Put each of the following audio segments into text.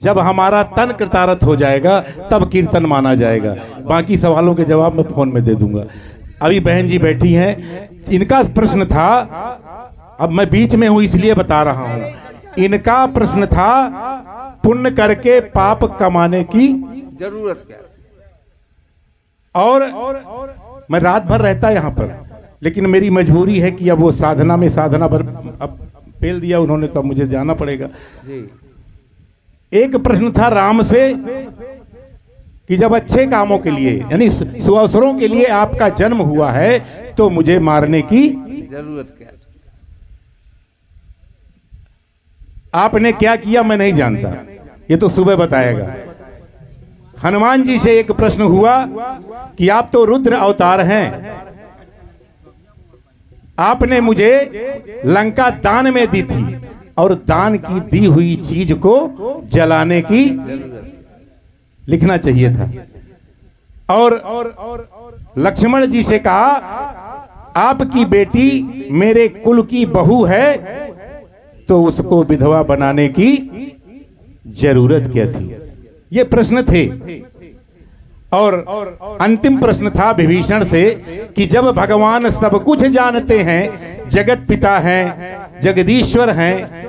जब हमारा तन कृतार्थ हो जाएगा तब कीर्तन माना जाएगा। बाकी सवालों के जवाब मैं फोन में दे दूंगा। अभी बहन जी बैठी हैं, इनका प्रश्न था, अब मैं बीच में हूं इसलिए बता रहा हूं। इनका प्रश्न था पुण्य करके पाप कमाने की जरूरत क्या? और मैं रात भर रहता यहाँ पर, लेकिन मेरी मजबूरी है कि अब वो साधना में साधना पर अब पेल दिया उन्होंने, तो अब मुझे जाना पड़ेगा जी। एक प्रश्न था राम से कि जब अच्छे कामों के लिए यानी सुअवसरों के लिए आपका जन्म हुआ है तो मुझे मारने की जरूरत क्या? आपने क्या किया मैं नहीं जानता, ये तो सुबह बताएगा। हनुमान जी से एक प्रश्न हुआ कि आप तो रुद्र अवतार हैं, आपने मुझे लंका दान में दी थी और दान की दी हुई चीज को जलाने की लिखना चाहिए था। और लक्ष्मण जी से कहा आपकी बेटी मेरे कुल की बहू है तो उसको विधवा बनाने की जरूरत क्या थी। ये प्रश्न थे। और अंतिम प्रश्न था विभीषण से कि जब भगवान सब कुछ जानते हैं, जगत पिता हैं, जगदीश्वर हैं,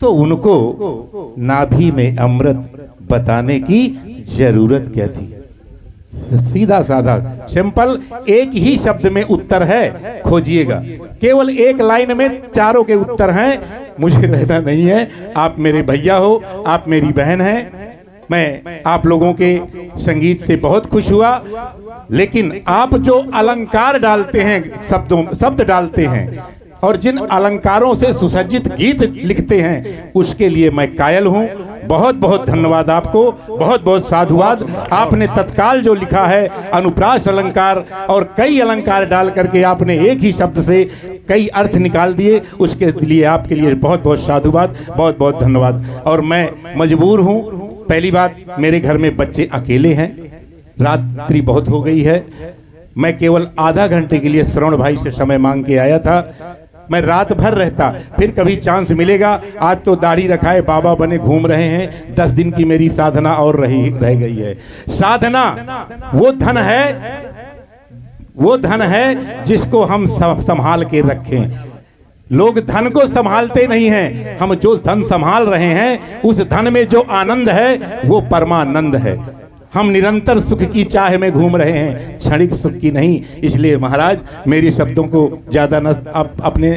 तो उनको नाभि में अमृत बताने की जरूरत क्या थी। सीधा साधा सिंपल एक ही शब्द में उत्तर है, खोजिएगा। केवल एक लाइन में चारों के उत्तर हैं। मुझे रहना नहीं है, आप मेरे भैया हो, आप मेरी बहन हैं। मैं आप लोगों के संगीत से बहुत खुश हुआ, लेकिन आप जो अलंकार डालते हैं, शब्द डालते हैं और जिन अलंकारों से सुसज्जित गीत लिखते हैं, उसके लिए मैं कायल हूं। बहुत बहुत धन्यवाद आपको, बहुत बहुत साधुवाद। आपने तत्काल जो लिखा है अनुप्रास अलंकार और कई अलंकार डाल करके आपने एक ही शब्द से कई अर्थ निकाल दिए, उसके लिए आपके लिए बहुत बहुत साधुवाद, बहुत बहुत धन्यवाद। और मैं मजबूर हूं। पहली बात, मेरे घर में बच्चे अकेले हैं, रात्रि बहुत हो गई है। मैं केवल आधा घंटे के लिए श्रवण भाई से समय मांग के आया था। मैं रात भर रहता, फिर कभी चांस मिलेगा। आज तो दाढ़ी रखाए बाबा बने घूम रहे हैं। 10 दिन की मेरी साधना और रह गई है। साधना वो धन है जिसको हम संभाल के रखें। लोग धन को संभालते नहीं हैं, हम जो धन संभाल रहे हैं उस धन में जो आनंद है वो परमानंद है। हम निरंतर सुख की चाह में घूम रहे हैं, क्षणिक सुख की नहीं। इसलिए महाराज मेरे शब्दों को ज्यादा न आप अपने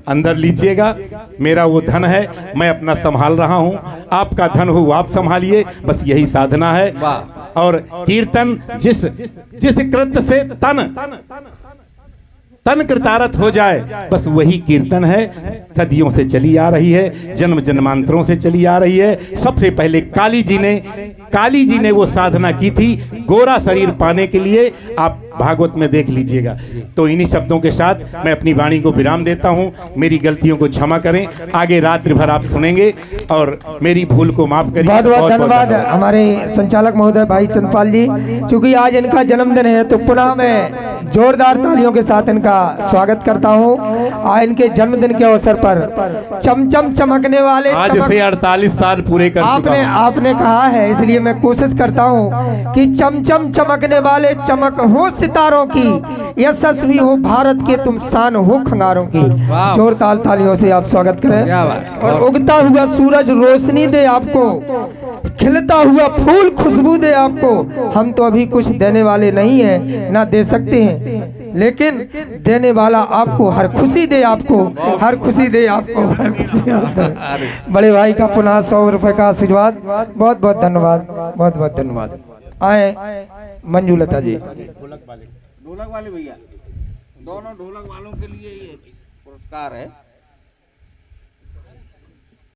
अंदर लीजिएगा। मेरा वो धन है, मैं अपना संभाल रहा हूं, आपका धन हो आप संभालिए, बस यही साधना है। और कीर्तन जिस कृत्य से तन कृतार्थ हो जाए, बस वही कीर्तन है। सदियों से चली आ रही है, जन्म जन्मांतरों से चली आ रही है। सबसे पहले काली जी ने वो साधना की थी गोरा शरीर पाने के लिए। आप भागवत में देख लीजिएगा। तो इन्हीं शब्दों के साथ मैं अपनी वाणी को विराम देता हूं। मेरी गलतियों को क्षमा करें, आगे रात्रि भर आप सुनेंगे और मेरी भूल को माफ करिए। बहुत बहुत धन्यवाद हमारे संचालक महोदय भाई चंद्रपाल जी। चूंकि आज इनका जन्मदिन है तो पुनः मैं जोरदार तालियों के साथ इनका स्वागत करता हूं। आज इनके जन्मदिन के अवसर पर चमचम चमकने वाले, आज से 48 साल पूरे कर आपने कहा है, इसलिए मैं कोशिश करता हूं कि चमचम चमकने वाले चमक हो सितारों की, यशस्वी हो भारत के तुम शान हो खंगारों की। जोरदार तालियों से आप स्वागत करें। और उगता हुआ सूरज रोशनी दे आपको, खिलता हुआ फूल खुशबू दे आपको। हम तो अभी कुछ देने वाले नहीं हैं, ना दे सकते हैं, लेकिन देने वाला आपको हर खुशी दे, आपको हर खुशी दे, आपको हर खुशी। बड़े भाई का पुनः 100 रुपए का आशीर्वाद। बहुत बहुत धन्यवाद, बहुत बहुत धन्यवाद। आए मंजूलता जी। ढोलक वाले भैया, दोनों ढोलक वालों के लिए ये पुरस्कार है।